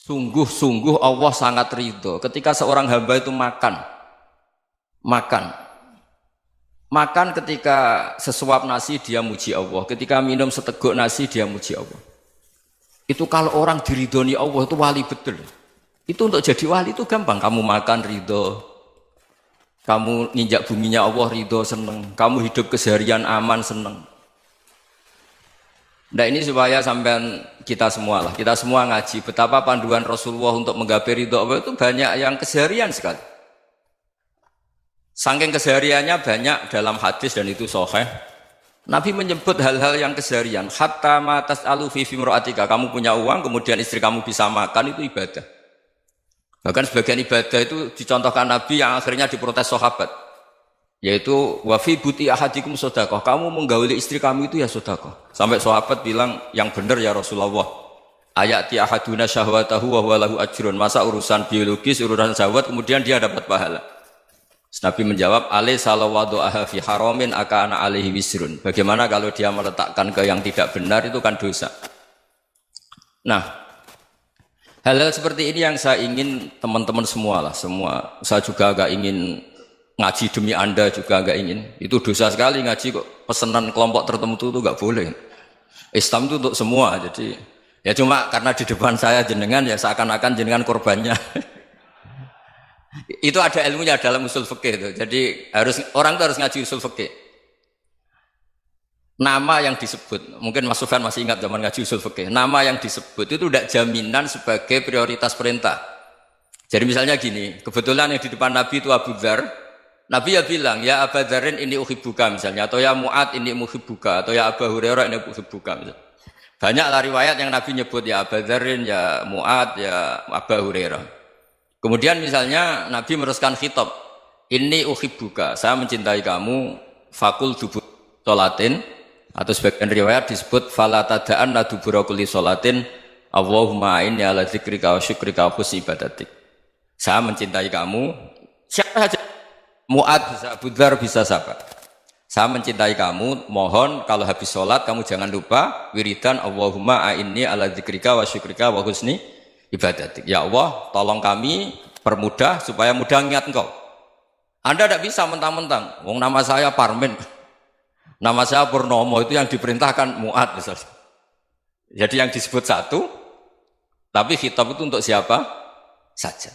Sungguh-sungguh Allah sangat ridho ketika seorang hamba itu makan ketika sesuap nasi dia muji Allah, ketika minum seteguk nasi dia muji Allah. Itu kalau orang diridhoni Allah itu wali betul. Itu untuk jadi wali itu gampang, kamu makan ridho, kamu nginjak buminya Allah ridho seneng, kamu hidup keseharian aman seneng. Nah ini supaya sampean kita semua ngaji betapa panduan Rasulullah untuk menggapai ridho Allah itu banyak yang keseharian sekali. Saking kesehariannya banyak dalam hadis dan itu sahih. Nabi menyebut hal-hal yang keseharian. Hatta ma tas'alu fi fimra'atika, kamu punya uang kemudian istri kamu bisa makan itu ibadah. Bahkan sebagian ibadah itu dicontohkan Nabi yang akhirnya diprotes sahabat. Yaitu wa fi buti ahadikum sedekah, kamu menggauli istri kamu itu ya sedekah. Sampai sahabat bilang yang benar ya Rasulullah. Ayati ahaduna syahwatahu wa huwa lahu ajrun. Masa urusan biologis, urusan syahwat kemudian dia dapat pahala. Nabi menjawab, alaysa lawadu'aha fi haramin akana alaihi wisrun. Bagaimana kalau dia meletakkan ke yang tidak benar itu kan dosa. Nah, hal-hal seperti ini yang saya ingin teman-teman semua. Saya juga agak ingin ngaji demi Anda juga agak ingin. Itu dosa sekali ngaji kok pesanan kelompok tertentu itu enggak boleh. Islam itu untuk semua. Jadi ya cuma karena di depan saya jenengan ya seakan-akan jenengan korbannya. Itu ada ilmunya dalam usul fikih itu. Jadi orang itu harus ngaji usul fikih. Nama yang disebut, mungkin Mas Sufyan masih ingat zaman ngaji usul fikih. Nama yang disebut itu tidak jaminan sebagai prioritas perintah. Jadi misalnya gini, kebetulan yang di depan Nabi itu Abu Dzar. Nabi ya bilang, ya Abu Dzarin ini uhibbuka misalnya, atau ya Mu'ad ini muhibbuka, atau ya Abu Hurairah ini uhibbuka misalnya. Banyaklah riwayat yang Nabi nyebut ya Abu Dzarin, ya Mu'ad, ya Abu Hurairah. Kemudian misalnya Nabi meneruskan khitab, ini uhibbuka, saya mencintai kamu, fakul dubur sholatin, atau sebagian riwayat disebut fala tada'an la dubura kulli sholatin, Allahumma inni ala dzikrika wa syukrika wa husni ibadatik. Saya mencintai kamu, siapa saja. Mu'ad bisa, Abu Dzar bisa siapa? Saya mencintai kamu, mohon kalau habis sholat kamu jangan lupa wiridan Allahumma a'inni ala dzikrika wa syukrika wa husni ibadatik. Ya Allah, tolong kami permudah supaya mudah ingat engkau. Anda tidak bisa mentang-mentang, wong nama saya Parmin, nama saya Purnomo, itu yang diperintahkan Mu'ad misalnya. Jadi yang disebut satu, tapi khitab itu untuk siapa saja.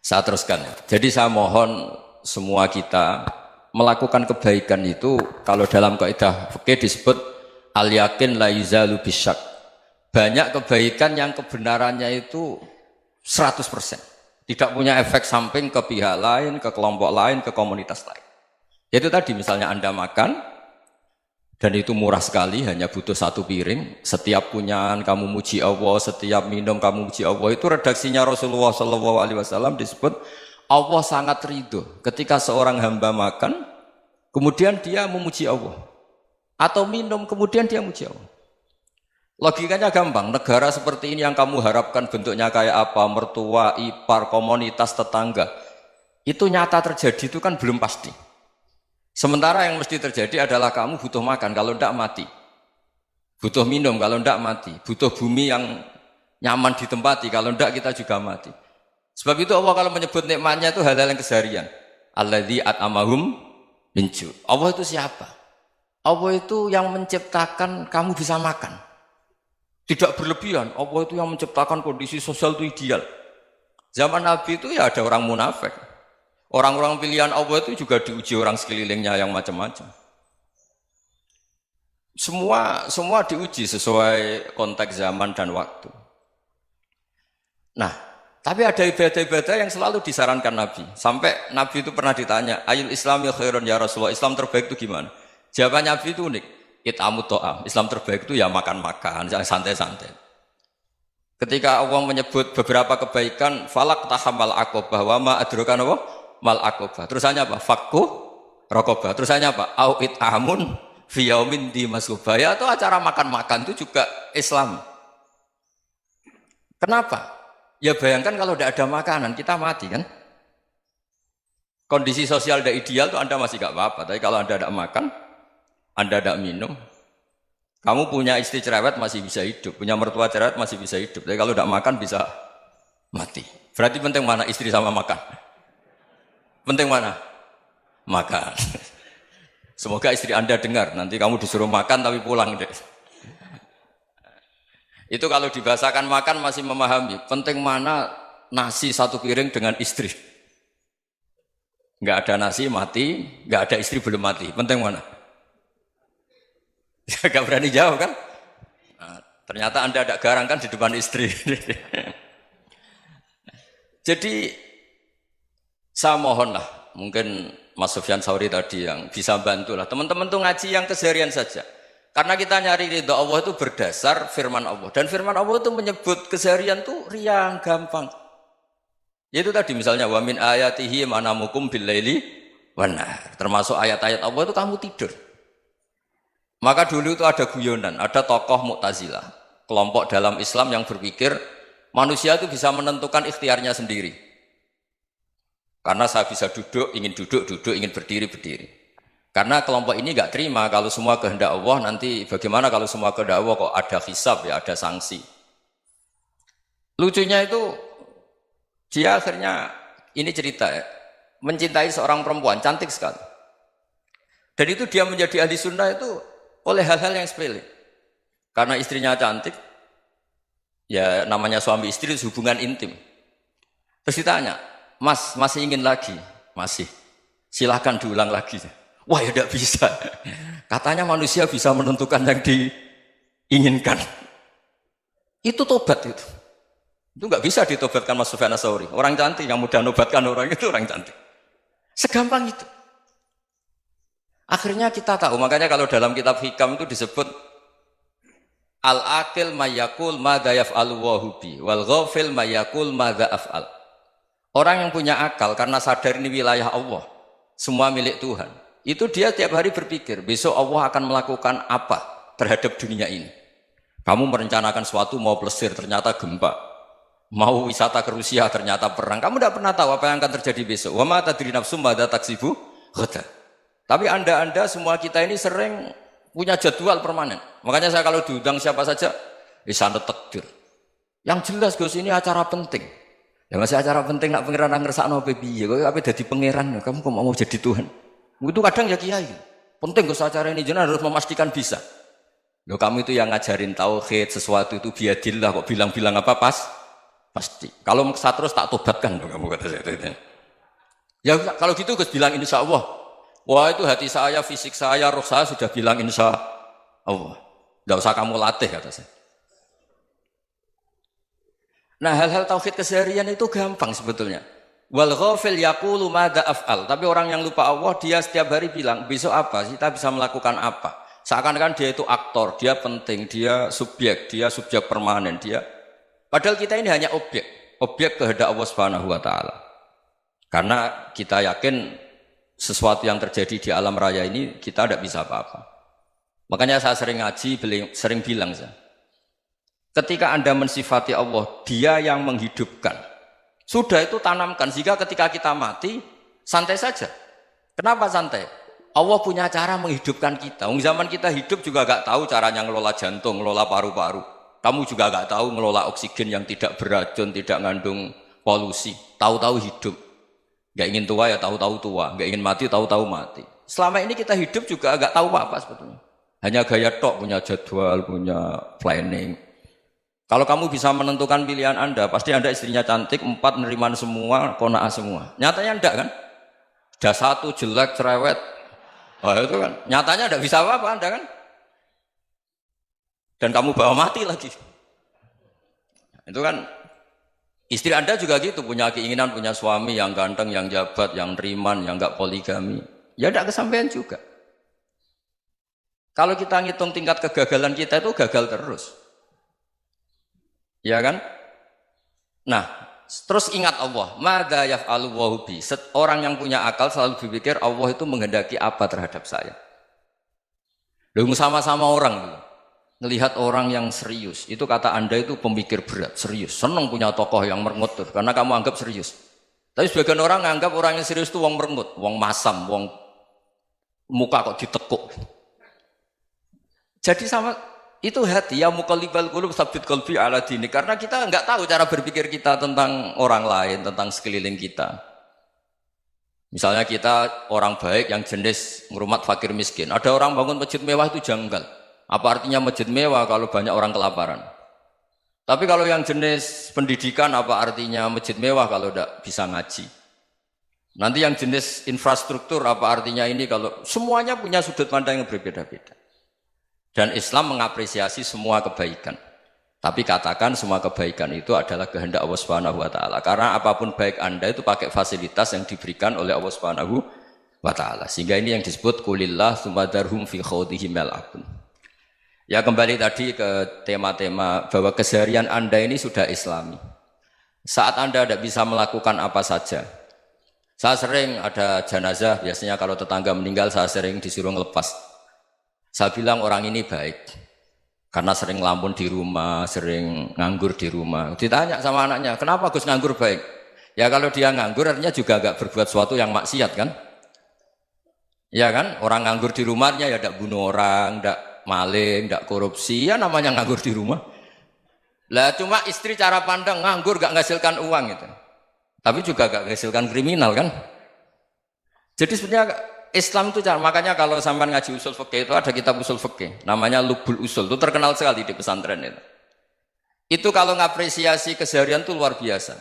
Saya teruskan. Jadi saya mohon semua kita melakukan kebaikan itu kalau dalam kaidah fikih disebut al yakin la yuzalu bisyak. Banyak kebaikan yang kebenarannya itu 100%. Tidak punya efek samping ke pihak lain, ke kelompok lain, ke komunitas lain. Itu tadi misalnya Anda makan dan itu murah sekali, hanya butuh satu piring. Setiap punyaan kamu muji Allah, setiap minum kamu muji Allah. Itu redaksinya Rasulullah SAW disebut Allah sangat ridho ketika seorang hamba makan, kemudian dia memuji Allah. Atau minum, kemudian dia muji Allah. Logikanya gampang, negara seperti ini yang kamu harapkan bentuknya kayak apa, mertua, ipar, komunitas, tetangga. Itu nyata terjadi itu kan belum pasti. Sementara yang mesti terjadi adalah kamu butuh makan, kalau tidak mati. Butuh minum, kalau tidak mati. Butuh bumi yang nyaman ditempati, kalau tidak kita juga mati. Sebab itu Allah kalau menyebut nikmatnya itu hal-hal yang keseharian. Alladzi at'amahum min ju'. Allah itu siapa? Allah itu yang menciptakan kamu bisa makan. Tidak berlebihan. Allah itu yang menciptakan kondisi sosial itu ideal. Zaman Nabi itu ya ada orang munafik. Orang-orang pilihan Allah itu juga diuji orang sekelilingnya yang macam-macam. Semua diuji sesuai konteks zaman dan waktu. Nah, tapi ada ibadah-ibadah yang selalu disarankan Nabi. Sampai Nabi itu pernah ditanya, ayul islami khairun ya Rasulullah, Islam terbaik itu gimana? Jawaban Nabi itu unik. It'amut to'am. Islam terbaik itu ya makan-makan, yang santai-santai. Ketika Allah menyebut beberapa kebaikan, falak tahamal aqobah wa ma adrokan Allah mal aqobah. Terusannya apa? Fakku raqobah. Terusannya apa? Au it'amun fi yaumin di masghubah. Ya itu acara makan-makan itu juga Islam. Kenapa? Ya bayangkan kalau tidak ada makanan, kita mati kan? Kondisi sosial tidak ideal itu Anda masih gak apa-apa. Tapi kalau Anda tidak makan, Anda tidak minum, Kamu punya istri cerewet masih bisa hidup, punya mertua cerewet masih bisa hidup. Tapi kalau tidak makan bisa mati. Berarti penting mana istri sama makan? Penting mana? Makan. Semoga istri Anda dengar, nanti kamu disuruh makan tapi pulang deh. Itu kalau dibahasakan makan masih memahami. Penting mana nasi satu piring dengan istri. Nggak ada nasi mati, nggak ada istri belum mati. Penting mana? Gak berani jawab kan? Nah, ternyata Anda ada garang kan di depan istri. Jadi saya mohonlah, mungkin Mas Sufyan Sauri tadi yang bisa bantulah. Teman-teman tuh ngaji yang keseharian saja. Karena kita nyari ridha Allah itu berdasar firman Allah. Dan firman Allah itu menyebut keseharian tuh riang, gampang. Yaitu tadi misalnya wa min ayatihi manamukum bil laili wan nahar. Termasuk ayat-ayat Allah itu kamu tidur. Maka dulu itu ada guyonan, ada tokoh Mu'tazilah, kelompok dalam Islam yang berpikir manusia itu bisa menentukan ikhtiarnya sendiri. Karena saya bisa duduk, ingin berdiri, berdiri. Karena kelompok ini nggak terima kalau semua kehendak Allah, nanti bagaimana kalau semua kehendak Allah kok ada hisab ya, ada sanksi. Lucunya itu dia akhirnya, ini cerita ya, mencintai seorang perempuan, cantik sekali. Dan itu dia menjadi ahli sunnah itu oleh hal-hal yang sepele. Karena istrinya cantik, ya namanya suami istri hubungan intim. Terus ditanya, Mas, masih ingin lagi? Masih. Silahkan diulang lagi. Wah ya tidak bisa. Katanya manusia bisa menentukan yang diinginkan. Itu tobat itu. Itu nggak bisa ditobatkan Mas Sufyan Ats-Tsauri. Orang cantik yang mudah nobatkan orang itu orang cantik. Segampang itu. Akhirnya kita tahu, makanya kalau dalam kitab Hikam itu disebut al-aqil mayyakul madza yaf'alu wa hubi wal ghafil mayyakul madza af'al. Orang yang punya akal karena sadar ini wilayah Allah, semua milik Tuhan. Itu dia tiap hari berpikir, besok Allah akan melakukan apa terhadap dunia ini. Kamu merencanakan suatu mau plesir, ternyata gempa. Mau wisata ke Rusia, ternyata perang. Kamu tidak pernah tahu apa yang akan terjadi besok. Wa ma tadri nafsum madza taksibu ghadan. Tapi anda semua kita ini sering punya jadwal permanen. Makanya saya kalau diundang siapa saja, sanad takdir. Yang jelas Gus ini acara penting. Ya masih acara penting nak pangeran ngersakno piye? Kok ape dadi pangeran? Kamu kok mau jadi Tuhan? Itu kadang ya kiai. Penting Gus acara ini jenengan harus memastikan bisa. Loh kamu itu yang ngajarin tauhid, sesuatu itu biadillah kok bilang-bilang apa pasti. Kalau maksa terus tak tobatkan loh kamu kata saya. Ya kalau gitu Gus bilang insya Allah. Wah itu hati saya, fisik saya, roh saya sudah bilang insya Allah. Tidak usah kamu latih kata saya. Nah hal-hal tauhid keseharian itu gampang sebetulnya. Wal ghafil yaqulu madza af'al. Tapi orang yang lupa Allah dia setiap hari bilang besok apa? Kita bisa melakukan apa? Seakan-akan dia itu aktor, dia penting, dia subjek permanen, dia. Padahal kita ini hanya objek kehendak Allah Subhanahu wa taala. Karena kita yakin sesuatu yang terjadi di alam raya ini kita tidak bisa apa-apa. Makanya saya sering ngaji, sering bilang saya, ketika Anda mensifati Allah, Dia yang menghidupkan. Sudah itu tanamkan sehingga ketika kita mati santai saja. Kenapa santai? Allah punya cara menghidupkan kita. Zaman kita hidup juga gak tahu caranya ngelola jantung, ngelola paru-paru. Kamu juga gak tahu ngelola oksigen yang tidak beracun, tidak mengandung polusi. Tahu-tahu hidup. Gak ingin tua ya tahu-tahu tua, gak ingin mati tahu-tahu mati. Selama ini kita hidup juga agak tahu apa sebetulnya. Hanya gaya tok, punya jadwal, punya planning. Kalau kamu bisa menentukan pilihan Anda, pasti Anda istrinya cantik, 4 neriman semua, qanaah semua. Nyatanya enggak kan? Ada 1 jelek, cerewet. Oh itu kan, nyatanya enggak bisa apa-apa Anda kan? Dan kamu bawa mati lagi. Itu kan istri Anda juga gitu, punya keinginan, punya suami yang ganteng, yang jabat, yang neriman, yang enggak poligami. Ya enggak kesampaian juga. Kalau kita ngitung tingkat kegagalan kita itu gagal terus. Ya kan? Nah, terus ingat Allah. Madza yaf'alu wa bi. Orang yang punya akal selalu berpikir Allah itu menghendaki apa terhadap saya. Lalu sama-sama orang ngelihat orang yang serius, itu kata Anda itu pemikir berat, serius, senang punya tokoh yang merengut tuh, karena kamu anggap serius. Tapi sebagian orang anggap orang yang serius itu wong merengut, wong masam, wong muka kok ditekuk. Jadi sama Itu hati ya muqallibal qulub tsabbit qalbi ala dini. Karena kita enggak tahu cara berpikir kita tentang orang lain, tentang sekeliling kita. Misalnya kita orang baik yang jenis ngurmat fakir miskin. Ada orang bangun masjid mewah itu janggal. Apa artinya masjid mewah kalau banyak orang kelaparan? Tapi kalau yang jenis pendidikan apa artinya masjid mewah kalau tidak bisa ngaji? Nanti yang jenis infrastruktur apa artinya ini kalau semuanya punya sudut pandang yang berbeda-beda. Dan Islam mengapresiasi semua kebaikan. Tapi katakan semua kebaikan itu adalah kehendak Allah Subhanahu wa taala. Karena apapun baik Anda itu pakai fasilitas yang diberikan oleh Allah Subhanahu wa taala. Sehingga ini yang disebut qulillah tsumadarhum fi khawdihim yal'abun. Ya kembali tadi ke tema-tema bahwa keseharian Anda ini sudah Islami. Saat Anda tidak bisa melakukan apa saja. Saya sering ada jenazah, biasanya kalau tetangga meninggal saya sering disuruh ngelepas. Saya bilang orang ini baik karena sering ngelamun di rumah, sering nganggur di rumah. Ditanya sama anaknya, kenapa Gus nganggur baik? Ya kalau dia nganggur artinya juga agak berbuat sesuatu yang maksiat kan? Ya kan? Orang nganggur di rumahnya ya tidak bunuh orang, tidak maling, tidak korupsi, ya namanya nganggur di rumah. Lah cuma istri cara pandang nganggur gak menghasilkan uang itu. Tapi juga gak menghasilkan kriminal kan? Jadi sebenarnya Islam itu makanya kalau sampai ngaji usul fikih itu ada kitab usul fikih namanya Lubul Usul, itu terkenal sekali di pesantren itu. Itu kalau ngapresiasi keseharian itu luar biasa.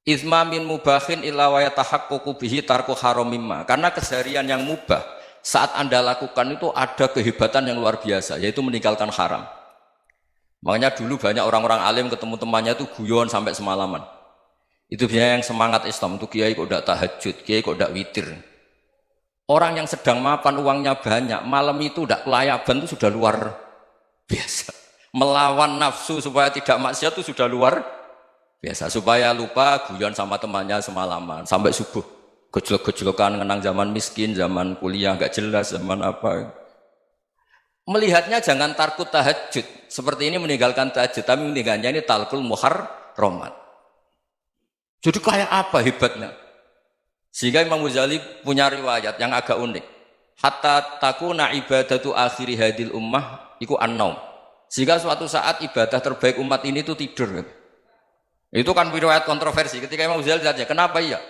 Izma min mubahin illa wa yatahaqqaqu bihi tarku haramimma. Karena keseharian yang mubah saat Anda lakukan itu ada kehebatan yang luar biasa, yaitu meninggalkan haram. Makanya dulu banyak orang-orang alim ketemu temannya itu guyon sampai semalaman. Itu biasanya yang semangat Islam itu kiai kok tidak tahajud, kiai kok tidak witir. Orang yang sedang mapan uangnya banyak, malam itu tidak kelayaban itu sudah luar biasa. Melawan nafsu supaya tidak maksiat itu sudah luar biasa. Supaya lupa guyon sama temannya semalaman sampai subuh. Gejlok-gejlokan ngenang zaman miskin, zaman kuliah nggak jelas, zaman apa. Melihatnya jangan tarkut tahajud. Seperti ini meninggalkan tahajud, tapi meninggalkannya ini talkul muharramat. Jadi kayak apa hebatnya? Sehingga Imam Ghazali punya riwayat yang agak unik. Hatta takuna ibadatu akhiri hadil ummah iku an-naum. Sehingga suatu saat ibadah terbaik umat ini itu tidur. Itu kan riwayat kontroversi. Ketika Imam Ghazali tanya, kenapa iya?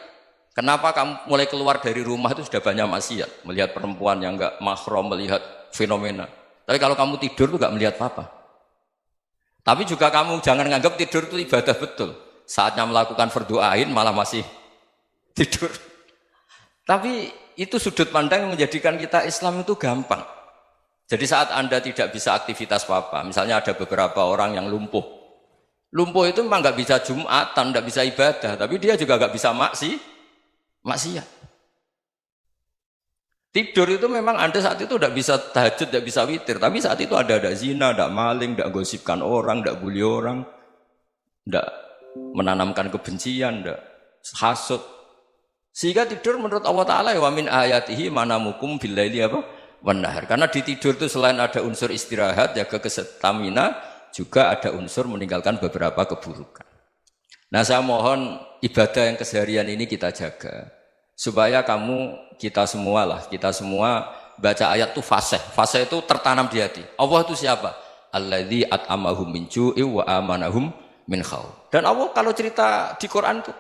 Kenapa kamu mulai keluar dari rumah itu sudah banyak maksiat? Melihat perempuan yang enggak mahram, melihat fenomena. Tapi kalau kamu tidur itu enggak melihat apa-apa. Tapi juga kamu jangan menganggap tidur itu ibadah betul. Saatnya melakukan fardhu ain malah masih tidur. Tapi itu sudut pandang yang menjadikan kita Islam itu gampang. Jadi saat Anda tidak bisa aktivitas apa-apa, misalnya ada beberapa orang yang lumpuh. Lumpuh itu memang nggak bisa Jumatan, nggak bisa ibadah, tapi dia juga nggak bisa maksiat. Tidur itu memang Anda saat itu tidak bisa tahajud, tidak bisa witir, tapi saat itu ada zina, ada maling, tidak gosipkan orang, tidak bully orang, tidak menanamkan kebencian, tidak hasud. Sehingga tidur menurut Allah Ta'ala wa min ayatihi manamukum billaili apa? Wan-nahar. Karena di tidur itu selain ada unsur istirahat, jaga kestamina, juga ada unsur meninggalkan beberapa keburukan. Nah saya mohon ibadah yang keseharian ini kita jaga. Supaya kita semua baca ayat itu fasih. Fasih itu tertanam di hati. Allah itu siapa? Alladzi at'amahum min ju'i wa amanahum min khauf. Dan Allah kalau cerita di Quran itu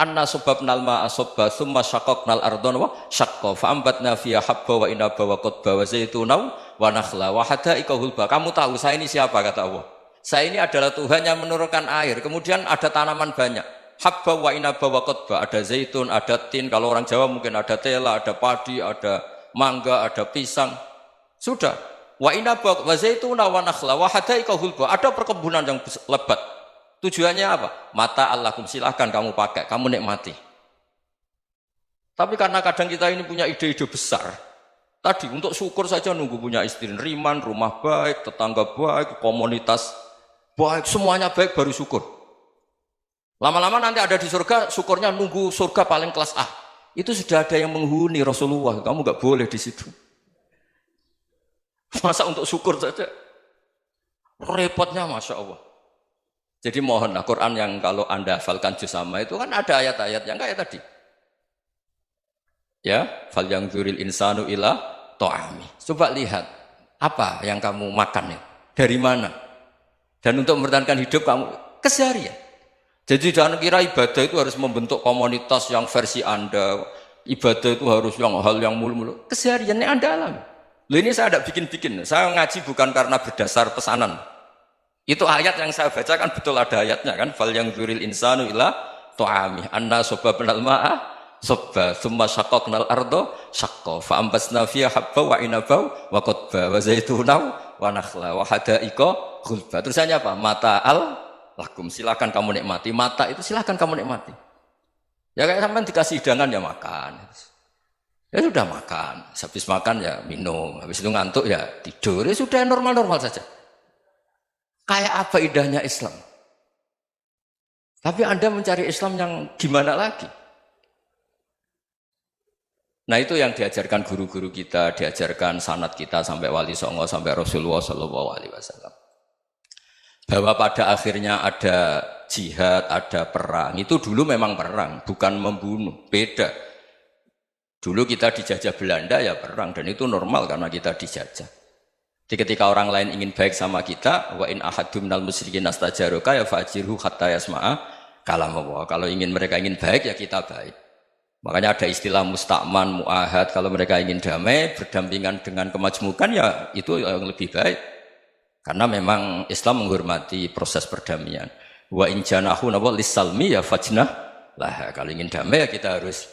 anna sababnal ma'a sabba tsumma syaqqaqnal ardha wa syaqqa fa ambatna fiha habba wa inaba wa qadba wa zaituna wa nakhla wa hada'iqa hulba. Kamu tahu saya ini siapa kata Allah? Saya ini adalah Tuhan yang menurunkan air, kemudian ada tanaman banyak. Habba wa inaba wa qadba, ada zaitun, ada tin, kalau orang Jawa mungkin ada tela, ada padi, ada mangga, ada pisang. Sudah. Wa inaba wa zaituna wa nakhla wa hada'iqa hulba. Ada perkebunan yang lebat. Tujuannya apa? Mata Allahkum, silahkan kamu pakai, kamu nikmati. Tapi karena kadang kita ini punya ide-ide besar. Tadi untuk syukur saja nunggu punya istri riman, rumah baik, tetangga baik, komunitas baik, semuanya baik baru syukur. Lama-lama nanti ada di surga, syukurnya nunggu surga paling kelas A. Itu sudah ada yang menghuni Rasulullah, kamu nggak boleh di situ. Masa untuk syukur saja? Repotnya Masya Allah. Jadi mohonlah Quran yang kalau Anda hafalkan juz sama itu kan ada ayat-ayat yang kayak tadi. Ya, fal yang dzuril insanu ila ta'ami. Coba lihat Apa yang kamu makan ya? Dari mana? Dan untuk mempertahankan hidup kamu keseharian. Jadi jangan kira ibadah itu harus membentuk komunitas yang versi Anda. Ibadah itu harus hal yang mulu-mulu. Kesehariannya Anda alami. Loh ini saya tidak bikin-bikin. Saya ngaji bukan karena berdasar pesanan. Itu ayat yang saya bacakan betul ada ayatnya kan. Fal yang dzuril insanu ila tu'ami anna sobabnal ma'a sobba thumma syaqaqnal ardo syaqqa fa ambasna fiha habba wa inaba wa qadba wa zaituna wa nakhla wa hadaika ghulba. Terusannya apa? Mata'al lakum, silakan kamu nikmati. Mata itu silakan kamu nikmati. Ya kayak sampean dikasih hidangan ya makan. Ya sudah makan, habis makan ya minum, habis itu ngantuk ya tidur. Ya sudah normal-normal saja. Kayak apa indahnya Islam? Tapi Anda mencari Islam yang gimana lagi? Nah itu yang diajarkan guru-guru kita, diajarkan sanad kita sampai Wali Songo, sampai Rasulullah SAW. Bahwa pada akhirnya ada jihad, ada perang. Itu dulu memang perang, bukan membunuh. Beda. Dulu kita dijajah Belanda ya perang, dan itu normal karena kita dijajah. Jadi ketika orang lain ingin baik sama kita, wa in ahadum minal musyrikin astajaruka ya fa'jirhu hatta yasma'a kalam Allah. Kalau mereka ingin baik ya kita baik. Makanya ada istilah musta'man, mu'ahad. Kalau mereka ingin damai, berdampingan dengan kemajmukan ya itu yang lebih baik. Karena memang Islam menghormati proses perdamaian. Wa in janahu lis-salmi ya fajnah lah. Kalau ingin damai ya kita harus